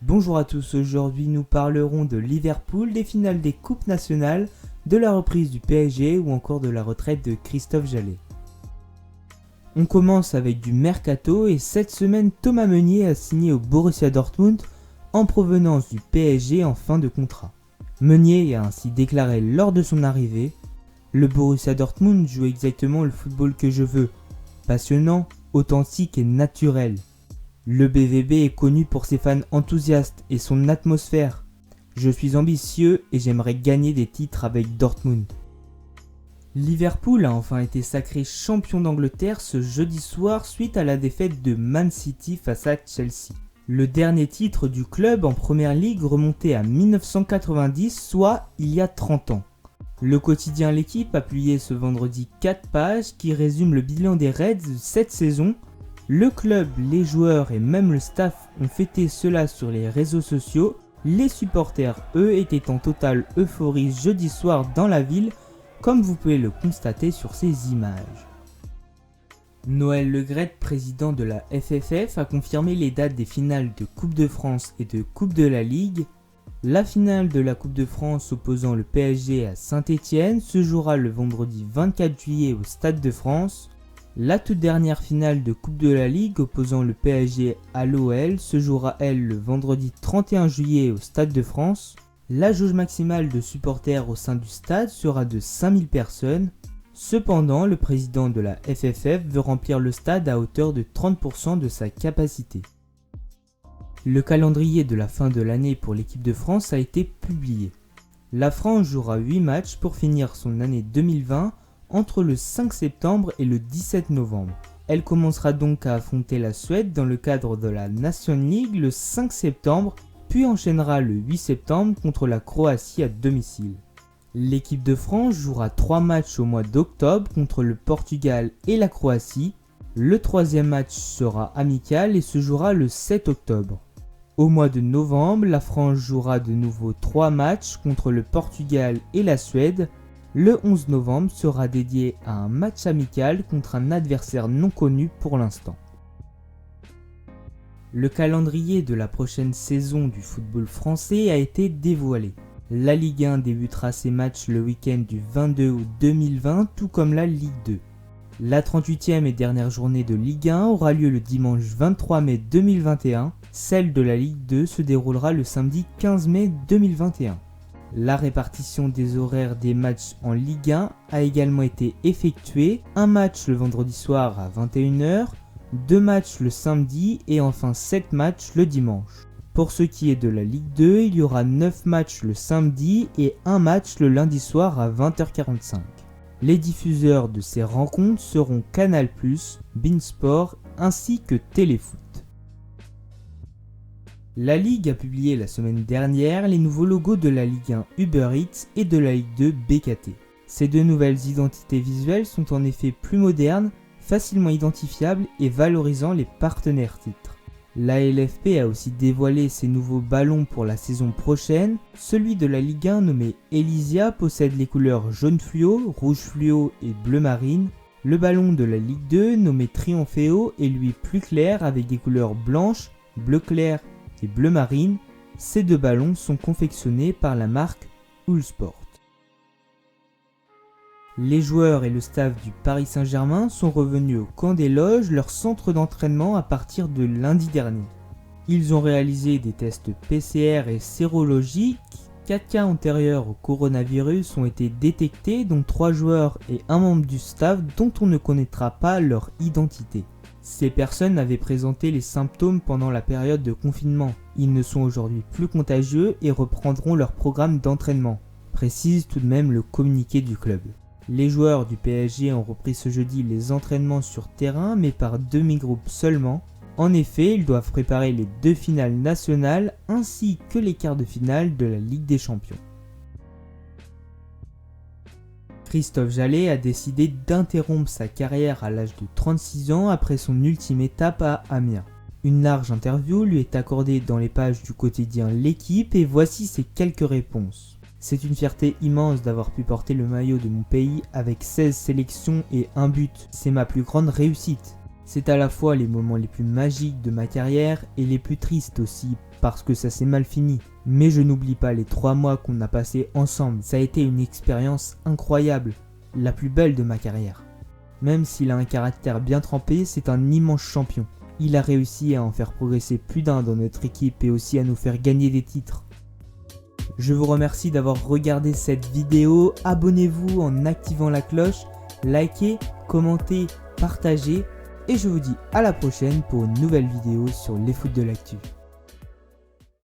Bonjour à tous, aujourd'hui nous parlerons de Liverpool, des finales des coupes nationales, de la reprise du PSG ou encore de la retraite de Christophe Jallet. On commence avec du mercato et cette semaine Thomas Meunier a signé au Borussia Dortmund en provenance du PSG en fin de contrat. Meunier a ainsi déclaré lors de son arrivée « Le Borussia Dortmund joue exactement le football que je veux, passionnant, authentique et naturel. Le BVB est connu pour ses fans enthousiastes et son atmosphère. Je suis ambitieux et j'aimerais gagner des titres avec Dortmund. » Liverpool a enfin été sacré champion d'Angleterre ce jeudi soir suite à la défaite de Man City face à Chelsea. Le dernier titre du club en Première Ligue remontait à 1990, soit il y a 30 ans. Le quotidien L'Équipe a publié ce vendredi 4 pages qui résument le bilan des Reds de cette saison. Le club, les joueurs et même le staff ont fêté cela sur les réseaux sociaux. Les supporters, eux, étaient en totale euphorie jeudi soir dans la ville, comme vous pouvez le constater sur ces images. Noël Le Graët, président de la FFF, a confirmé les dates des finales de Coupe de France et de Coupe de la Ligue. La finale de la Coupe de France opposant le PSG à Saint-Étienne se jouera le vendredi 24 juillet au Stade de France. La toute dernière finale de Coupe de la Ligue opposant le PSG à l'OL se jouera elle le vendredi 31 juillet au Stade de France. La jauge maximale de supporters au sein du stade sera de 5000 personnes. Cependant, le président de la FFF veut remplir le stade à hauteur de 30% de sa capacité. Le calendrier de la fin de l'année pour l'équipe de France a été publié. La France jouera 8 matchs pour finir son année 2020 entre le 5 septembre et le 17 novembre. Elle commencera donc à affronter la Suède dans le cadre de la Nations League le 5 septembre, puis enchaînera le 8 septembre contre la Croatie à domicile. L'équipe de France jouera 3 matchs au mois d'octobre contre le Portugal et la Croatie. Le troisième match sera amical et se jouera le 7 octobre. Au mois de novembre, la France jouera de nouveau 3 matchs contre le Portugal et la Suède. Le 11 novembre sera dédié à un match amical contre un adversaire non connu pour l'instant. Le calendrier de la prochaine saison du football français a été dévoilé. La Ligue 1 débutera ses matchs le week-end du 22 août 2020, tout comme la Ligue 2. La 38e et dernière journée de Ligue 1 aura lieu le dimanche 23 mai 2021. Celle de la Ligue 2 se déroulera le samedi 15 mai 2021. La répartition des horaires des matchs en Ligue 1 a également été effectuée. Un match le vendredi soir à 21h, 2 matchs le samedi et enfin 7 matchs le dimanche. Pour ce qui est de la Ligue 2, il y aura 9 matchs le samedi et 1 match le lundi soir à 20h45. Les diffuseurs de ces rencontres seront Canal+, beIN Sport ainsi que Téléfoot. La Ligue a publié la semaine dernière les nouveaux logos de la Ligue 1 Uber Eats et de la Ligue 2 BKT. Ces deux nouvelles identités visuelles sont en effet plus modernes, facilement identifiables et valorisant les partenaires titres. La LFP a aussi dévoilé ses nouveaux ballons pour la saison prochaine. Celui de la Ligue 1 nommé Elysia possède les couleurs jaune fluo, rouge fluo et bleu marine. Le ballon de la Ligue 2 nommé Triomphéo est lui plus clair avec des couleurs blanches, bleu clair et bleu marine. Ces deux ballons sont confectionnés par la marque Uhlsport. Les joueurs et le staff du Paris Saint-Germain sont revenus au camp des loges, leur centre d'entraînement à partir de lundi dernier. Ils ont réalisé des tests PCR et sérologiques. 4 cas antérieurs au coronavirus ont été détectés, dont 3 joueurs et un membre du staff dont on ne connaîtra pas leur identité. Ces personnes avaient présenté les symptômes pendant la période de confinement. Ils ne sont aujourd'hui plus contagieux et reprendront leur programme d'entraînement, précise tout de même le communiqué du club. Les joueurs du PSG ont repris ce jeudi les entraînements sur terrain, mais par demi-groupe seulement. En effet, ils doivent préparer les 2 finales nationales ainsi que les quarts de finale de la Ligue des Champions. Christophe Jallet a décidé d'interrompre sa carrière à l'âge de 36 ans après son ultime étape à Amiens. Une large interview lui est accordée dans les pages du quotidien L'Équipe et voici ses quelques réponses. C'est une fierté immense d'avoir pu porter le maillot de mon pays avec 16 sélections et un but. C'est ma plus grande réussite. C'est à la fois les moments les plus magiques de ma carrière et les plus tristes aussi, parce que ça s'est mal fini. Mais je n'oublie pas les 3 mois qu'on a passés ensemble, ça a été une expérience incroyable, la plus belle de ma carrière. Même s'il a un caractère bien trempé, c'est un immense champion. Il a réussi à en faire progresser plus d'un dans notre équipe et aussi à nous faire gagner des titres. Je vous remercie d'avoir regardé cette vidéo, abonnez-vous en activant la cloche, likez, commentez, partagez et je vous dis à la prochaine pour une nouvelle vidéo sur les foot de l'actu.